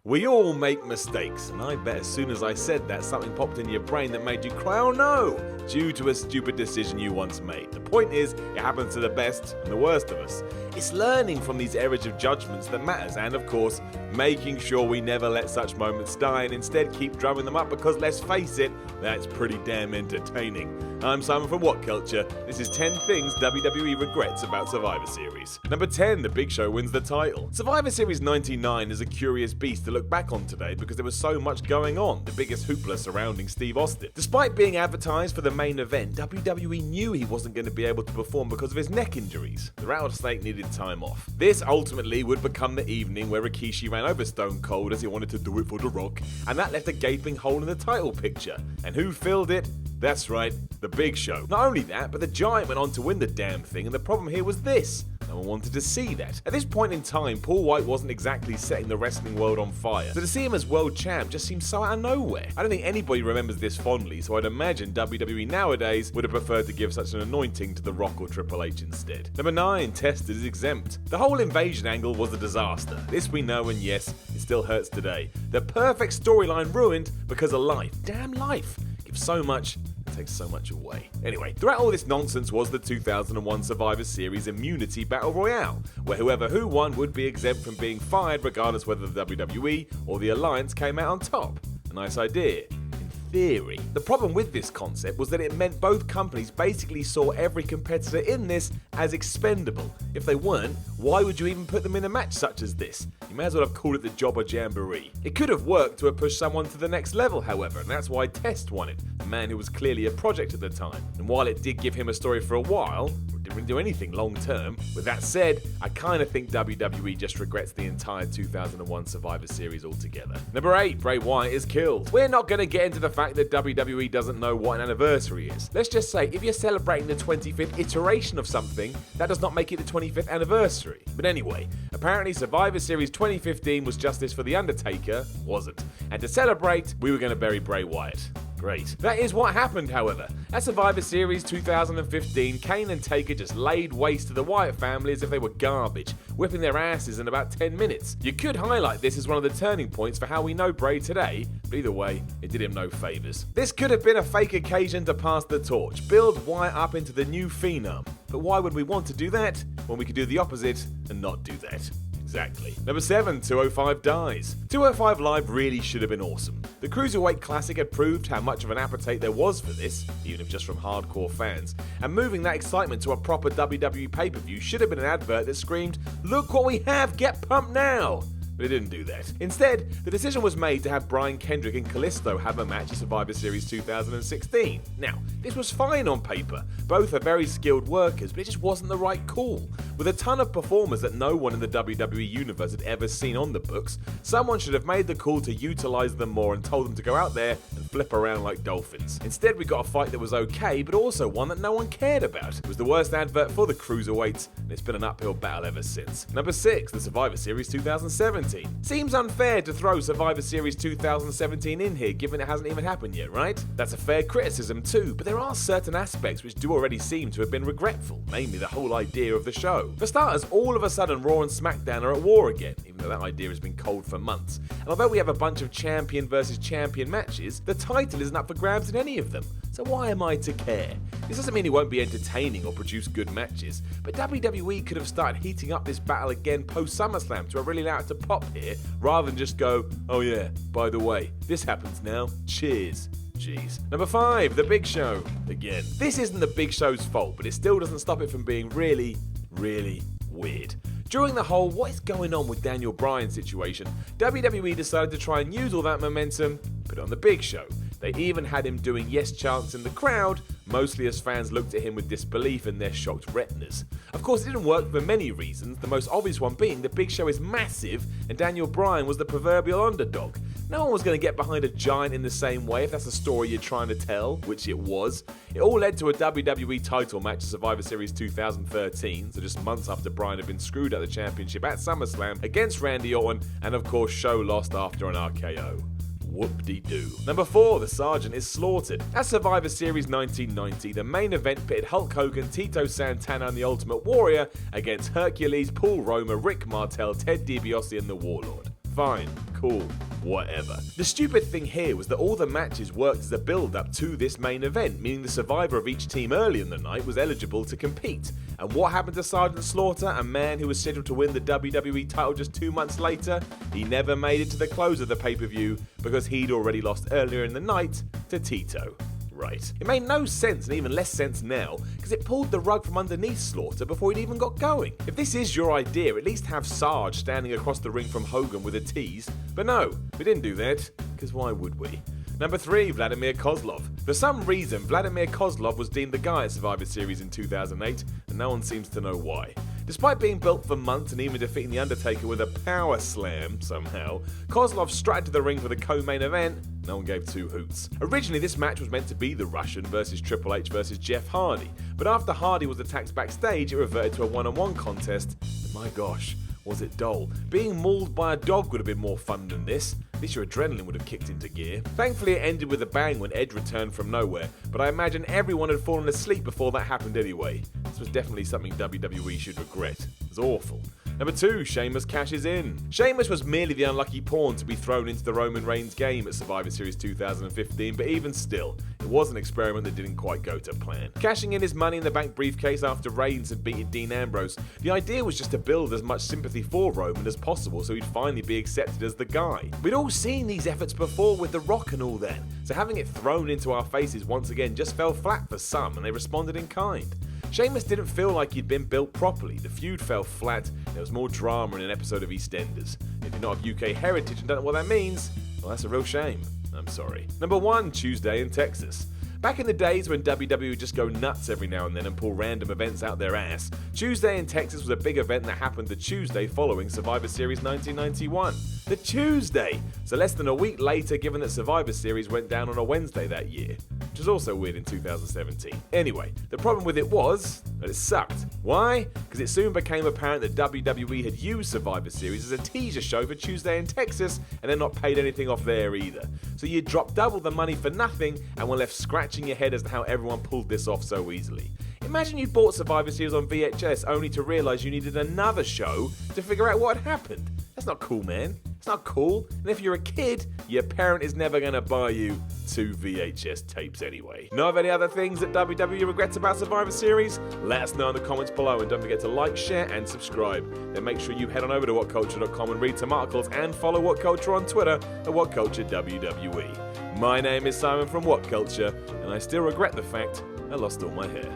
We all make mistakes, and I bet as soon as I said that, something popped in your brain that made you cry, oh no, due to a stupid decision you once made. The point is, it happens to the best and the worst of us. It's learning from these errors of judgments that matters, and of course, making sure we never let such moments die and instead keep drumming them up because, let's face it, that's pretty damn entertaining. I'm Simon from What Culture. This is 10 things WWE regrets about Survivor Series. Number 10, The Big Show wins the title. Survivor Series 99 is a curious beast to look back on today because there was so much going on, the biggest hoopla surrounding Steve Austin. Despite being advertised for the main event, WWE knew he wasn't going to be able to perform because of his neck injuries. The rattlesnake needed time off. This ultimately would become the evening where Rikishi ran over Stone Cold as he wanted to do it for The Rock, and that left a gaping hole in the title picture. And who filled it? That's right, The Big Show. Not only that, but the Giant went on to win the damn thing, and the problem here was this. No one wanted to see that. At this point in time, Paul White wasn't exactly setting the wrestling world on fire, so to see him as world champ just seemed so out of nowhere. I don't think anybody remembers this fondly, so I'd imagine WWE nowadays would have preferred to give such an anointing to The Rock or Triple H instead. Number 9, Tested is exempt. The whole invasion angle was a disaster. This we know, and yes, it still hurts today. The perfect storyline ruined because of life. Damn life. Gives so much, takes so much away. Anyway, throughout all this nonsense was the 2001 Survivor Series Immunity Battle Royale, where whoever who won would be exempt from being fired regardless whether the WWE or the Alliance came out on top. A nice idea. Theory. The problem with this concept was that it meant both companies basically saw every competitor in this as expendable. If they weren't, why would you even put them in a match such as this? You may as well have called it the Jobber Jamboree. It could have worked to have pushed someone to the next level, however, and that's why Test won it, a man who was clearly a project at the time. And while it did give him a story for a while, it didn't really do anything long term. With that said, I kind of think WWE just regrets the entire 2001 Survivor Series altogether. Number 8, Bray Wyatt is killed. We're not going to get into the fact that WWE doesn't know what an anniversary is. Let's just say, if you're celebrating the 25th iteration of something, that does not make it the 25th anniversary. But anyway, apparently Survivor Series 2015 was justice for The Undertaker, wasn't. And to celebrate, we were going to bury Bray Wyatt. Great. That is what happened, however. At Survivor Series 2015, Kane and Taker just laid waste to the Wyatt family as if they were garbage, whipping their asses in about 10 minutes. You could highlight this as one of the turning points for how we know Bray today, but either way, it did him no favours. This could have been a fake occasion to pass the torch, build Wyatt up into the new Phenom. But why would we want to do that when we could do the opposite and not do that? Exactly. Number 7, 205 dies. 205 Live really should have been awesome. The Cruiserweight Classic had proved how much of an appetite there was for this, even if just from hardcore fans, and moving that excitement to a proper WWE pay-per-view should have been an advert that screamed, "Look what we have, get pumped now!" But it didn't do that. Instead, the decision was made to have Brian Kendrick and Kalisto have a match at Survivor Series 2016. Now, this was fine on paper. Both are very skilled workers, but it just wasn't the right call. With a ton of performers that no one in the WWE universe had ever seen on the books, someone should have made the call to utilize them more and told them to go out there and flip around like dolphins. Instead, we got a fight that was okay, but also one that no one cared about. It was the worst advert for the Cruiserweights, and it's been an uphill battle ever since. Number 6, the Survivor Series 2017. Seems unfair to throw Survivor Series 2017 in here, given it hasn't even happened yet, right? That's a fair criticism too, but there are certain aspects which do already seem to have been regretful, mainly the whole idea of the show. For starters, all of a sudden Raw and SmackDown are at war again, even though that idea has been cold for months. And although we have a bunch of champion versus champion matches, the title isn't up for grabs in any of them. So why am I to care? This doesn't mean it won't be entertaining or produce good matches, but WWE could have started heating up this battle again post SummerSlam to really allow it to pop here, rather than just go, "Oh yeah, by the way, this happens now, cheers." Jeez. Number 5, The Big Show. Again, this isn't The Big Show's fault, but it still doesn't stop it from being really, really weird. During the whole what is going on with Daniel Bryan situation, WWE decided to try and use all that momentum, put it on The Big Show. They even had him doing yes chants in the crowd, mostly as fans looked at him with disbelief in their shocked retinas. Of course, it didn't work for many reasons, the most obvious one being the Big Show is massive and Daniel Bryan was the proverbial underdog. No one was going to get behind a giant in the same way if that's the story you're trying to tell, which it was. It all led to a WWE title match at Survivor Series 2013, so just months after Bryan had been screwed at the championship at SummerSlam against Randy Orton, and of course Show lost after an RKO. Whoop-de-doo. Number 4, the Sergeant is slaughtered. At Survivor Series 1990, the main event pitted Hulk Hogan, Tito Santana and the Ultimate Warrior against Hercules, Paul Roma, Rick Martel, Ted DiBiase and the Warlord. Fine, cool, whatever. The stupid thing here was that all the matches worked as a build-up to this main event, meaning the survivor of each team early in the night was eligible to compete. And what happened to Sergeant Slaughter, a man who was scheduled to win the WWE title just 2 months later? He never made it to the close of the pay-per-view because he'd already lost earlier in the night to Tito. Right. It made no sense, and even less sense now, because it pulled the rug from underneath Slaughter before he'd even got going. If this is your idea, at least have Sarge standing across the ring from Hogan with a tease. But no, we didn't do that, because why would we? Number 3, Vladimir Kozlov. For some reason, Vladimir Kozlov was deemed the guy at Survivor Series in 2008, and no one seems to know why. Despite being built for months and even defeating The Undertaker with a power slam somehow, Kozlov strutted to the ring for the co-main event. No one gave two hoots. Originally, this match was meant to be the Russian versus Triple H versus Jeff Hardy, but after Hardy was attacked backstage, it reverted to a one-on-one contest, and my gosh, was it dull. Being mauled by a dog would have been more fun than this. At least your adrenaline would have kicked into gear. Thankfully, it ended with a bang when Edge returned from nowhere, but I imagine everyone had fallen asleep before that happened anyway. This was definitely something WWE should regret. It was awful. Number 2, Sheamus cashes in. Sheamus was merely the unlucky pawn to be thrown into the Roman Reigns game at Survivor Series 2015, but even still, it was an experiment that didn't quite go to plan. Cashing in his Money in the Bank briefcase after Reigns had beaten Dean Ambrose, the idea was just to build as much sympathy for Roman as possible so he'd finally be accepted as the guy. We'd all seen these efforts before with The Rock and all that, so having it thrown into our faces once again just fell flat for some, and they responded in kind. Sheamus didn't feel like he'd been built properly, the feud fell flat, there was more drama in an episode of EastEnders. If you're not of UK heritage and don't know what that means, well, that's a real shame. I'm sorry. Number 1, Tuesday in Texas. Back in the days when WWE would just go nuts every now and then and pull random events out their ass, Tuesday in Texas was a big event that happened the Tuesday following Survivor Series 1991. The Tuesday! So less than a week later, given that Survivor Series went down on a Wednesday that year, which was also weird in 2017. Anyway, the problem with it was that it sucked. Why? Because it soon became apparent that WWE had used Survivor Series as a teaser show for Tuesday in Texas and then not paid anything off there either. So you dropped double the money for nothing and were left scratching your head as to how everyone pulled this off so easily. Imagine you bought Survivor Series on VHS only to realise you needed another show to figure out what had happened. That's not cool, man. It's not cool. And if you're a kid, your parent is never going to buy you 2 VHS tapes anyway. Know of any other things that WWE regrets about Survivor Series? Let us know in the comments below, and don't forget to like, share and subscribe. Then make sure you head on over to whatculture.com and read some articles, and follow What Culture on Twitter at WhatCultureWWE. My name is Simon from What Culture, and I still regret the fact I lost all my hair.